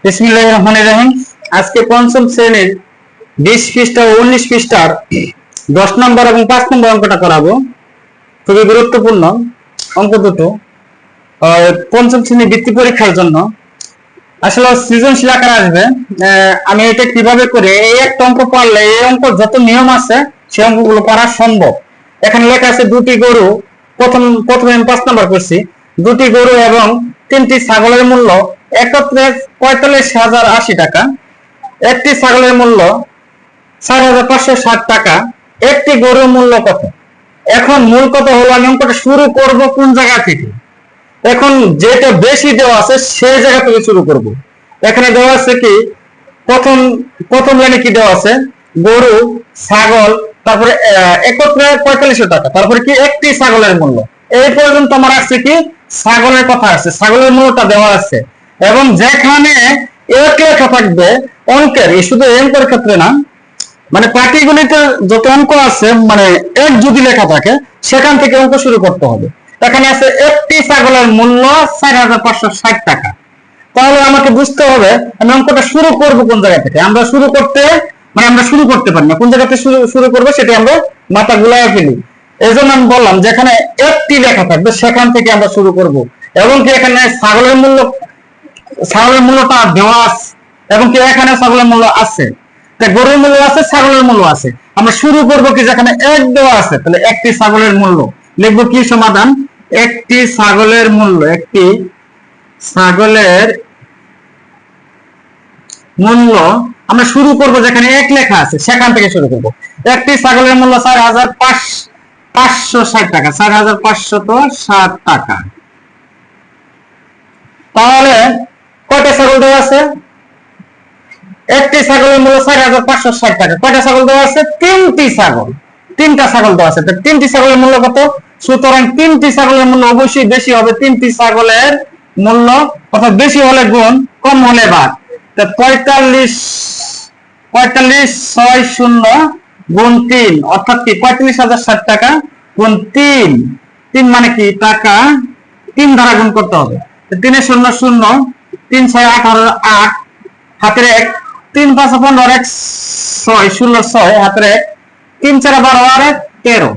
বিসমিল্লাহির রহমানির রহিম। আজকে পঞ্চম শ্রেণীর 20 পৃষ্ঠা ও 19 পৃষ্ঠার 10 নম্বর এবং 5 নম্বর অঙ্কটা করাবো। খুবই গুরুত্বপূর্ণ অঙ্ক দুটো পঞ্চম শ্রেণীর বৃত্তি পরীক্ষার জন্য। আসলে সৃজনশীল আকারে আসবে। আমি এটা কিভাবে করে এই একটা অঙ্ক পারলে এই অঙ্ক যত নিয়ম আছে সেই অঙ্কগুলো করা সম্ভব। এখানে লেখা আছে দুটি গরু, প্রথমে আমি 5 নম্বর করছি। দুটি গরু এবং 3টি ছাগলের মূল্য একত্রে 45,080 টাকা। একটি ছাগলের মূল্য 4,560 টাকা। একটি গরুর মূল্য কত? এখন মূল কথা হলো আমি অঙ্কটা শুরু করব কোন জায়গা থেকে। এখন যেটা বেশি দেওয়া আছে সেই জায়গা থেকে শুরু করব। এখানে দেওয়া আছে কি প্রথম লাইনে কি দেওয়া আছে? গরু, ছাগল, তারপরে একত্রে 4500 টাকা, তারপরে কি একটি ছাগলের মূল্য। এই পর্যন্ত আমার আসছে কি ছাগলের কথা আছে, ছাগলের মূল্যটা দেওয়া আছে। এবং যেখানে এক লেখা থাকবে অঙ্কের, শুধু অঙ্কের ক্ষেত্রে না, মানে পাটিগণিতে যত অঙ্ক আছে মানে এক যদি লেখা থাকে সেখান থেকে অঙ্ক শুরু করতে হবে। এখানে আছে একটি ছাগলের মূল্য 4,560 টাকা। তাহলে আমাকে বুঝতে হবে আমি অঙ্কটা শুরু করব কোন জায়গা থেকে। আমরা শুরু করতে পারি না, কোন জায়গা থেকে শুরু করবো সেটা আমরা মাথা গুলায় ফেলি। এই জন্য আমি বললাম যেখানে একটি লেখা থাকবে সেখান থেকে আমরা শুরু করব। এবং কি এখানে ছাগলের মূল্যটা দেওয়া আছে, এবং কি এখানে ছাগলের মূল্য আছে, গরুর মূল্য আছে, ছাগলের মূল্য আছে। আমরা শুরু করব কি যেখানে এক দেওয়া আছে, তাহলে একটি ছাগলের মূল্য লিখবো কি সমাধান? একটি ছাগলের মূল্য আমরা শুরু করব যেখানে এক লেখা আছে সেখান থেকে শুরু করব। একটি ছাগলের মূল্য 4,560 টাকা, 4,560 টাকা। তাহলে কয়টা ছাগল দেওয়া আছে? একটি ছাগলের মূল্য 4,560 টাকা। কয়টা ছাগল দেওয়া আছে? তিনটা ছাগল দেওয়া আছে। তিনটি ছাগলের মূল্য কত? সুতরাং তিনটি ছাগলের মূল্য অবশ্যই বেশি হবে। তিনটি ছাগলের মূল্য অর্থাৎ বেশি হলে গুণ, কম হলে বাদ। 45,600 গুণ 3 অর্থাৎ কি 45,060 টাকা গুণ 3 মানে কি টাকা 3 দ্বারা গুণ করতে হবে। 3 শূন্য শূন্য, 3 6 18 8, হাতের 1, 3 5 15 1 6 16 6, হাতের 1, 3 4 12 আর 1 13,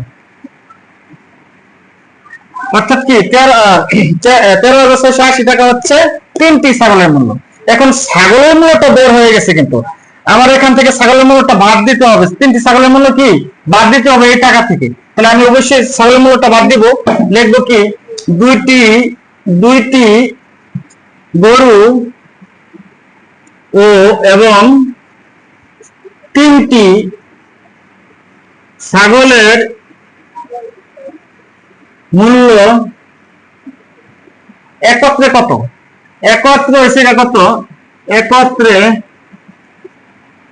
অর্থাৎ কি 13,680 টাকা হচ্ছে তিনটি ছাগলের মূল্য। এখন ছাগলের মূল্যটা বের হয়ে গেছে, কিন্তু আমার এখান থেকে ছাগলের মূল্যটা বাদ দিতে হবে। তিনটি ছাগলের মূল্য কি বাদ দিতে হবে এই টাকা থেকে। তাহলে আমি অবশ্যই ছাগলের মূল্যটা বাদ দিব। লিখবো কি দুইটি গরু এবং 3টি ছাগলের মূল্য একত্রে কত? একত্রে হয়েছে কত? একত্রে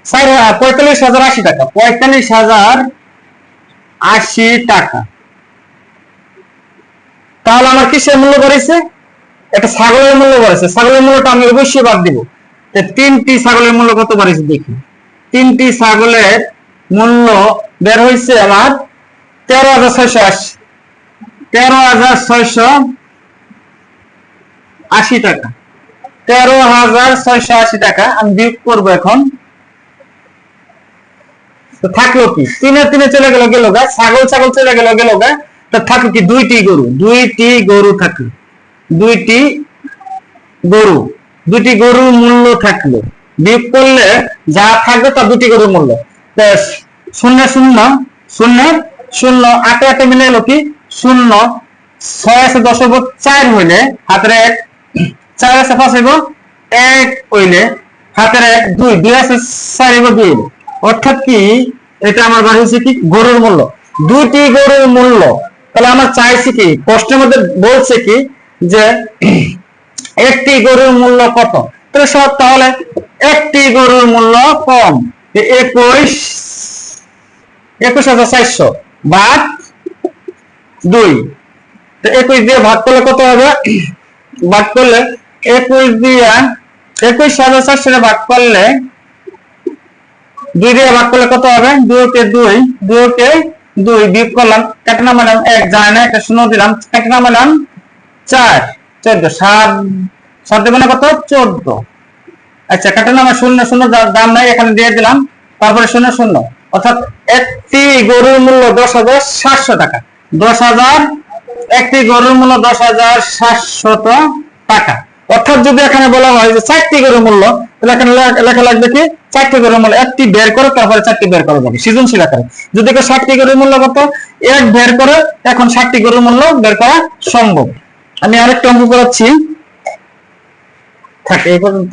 45,080 টাকা। 45,080 টাকা। তাহলে আমার কিসের মূল্য বাড়ছে? একটা ছাগলের মূল্য বাড়ছে। ছাগলের মূল্যটা আমি অবশ্যই বাদ দিব। 3টি ছাগলের মূল্য কত বাড়ছে দেখি। 3টি ছাগলের মূল্য বের হয়েছে আমার 13,680 টাকা। 13,680 টাকা আমি বিয়োগ করবো এখন। তো থাকলো কি? 3 চলে গেল গা, ছাগল চলে গেল গা। তো থাকলো কি? দুইটি গরু থাকলো। দুইটি গরুর মূল্য থাকলো। বিয়োগ করলে যা থাকবে তা দুটি গরুর মূল্য। 0 0 0 0 8 8 মিলে এলো কি 0, 6 আছে 10 হইব 4 হইলে হাতের 1, 4 আছে 5 হইব 1 হইলে হাতের 1, 2 আছে 4 হইব 2। অর্থাৎ কি এটা আমার বার হয়েছে কি গরুর মূল্য, দুটি গরুর মূল্য। তাহলে আমার চাইছি কি প্রশ্নের মধ্যে বলছে কি যে একটি গরুর মূল্য কত? তাহলে একটি গরুর মূল্য কম 21,400 ভাগ 2। তো 21 দিয়ে ভাগ করলে কত হবে? ভাগ করলে 21,400 ভাগ করলে 2 দিয়ে ভাগ করলে কত হবে? 2 কে 2 বিয়োগ করলাম, কাটে নামালাম 1, যায় না, একটা শূন্য দিলাম, কাটে নামালাম 4, 14, 7 দেবে না কত? 14। আচ্ছা কাটা নামা 0 0 দাম নাই, এখানে দিয়ে দিলাম, তারপরে 0 0, অর্থাৎ একটি গরুর মূল্য 10,700 টাকা। 10,000, একটি গরুর মূল্য 10,700 টাকা। অর্থাৎ যদি এখানে বলা হয় যে 4টি গরুর মূল্য, তাহলে এখানে লেখা লাগবে কি 4টি গরুর মূল্য, একটি বের করে তারপরে 4টি বের করা যাবে সৃজনশীল আকারে। যদি 60টি গরুর মূল্য কত, এক বের করে এখন 60টি গরুর মূল্য বের করা সম্ভব। আমি আরেকটা অঙ্ক করাচ্ছি, থাকে এই পর্যন্ত।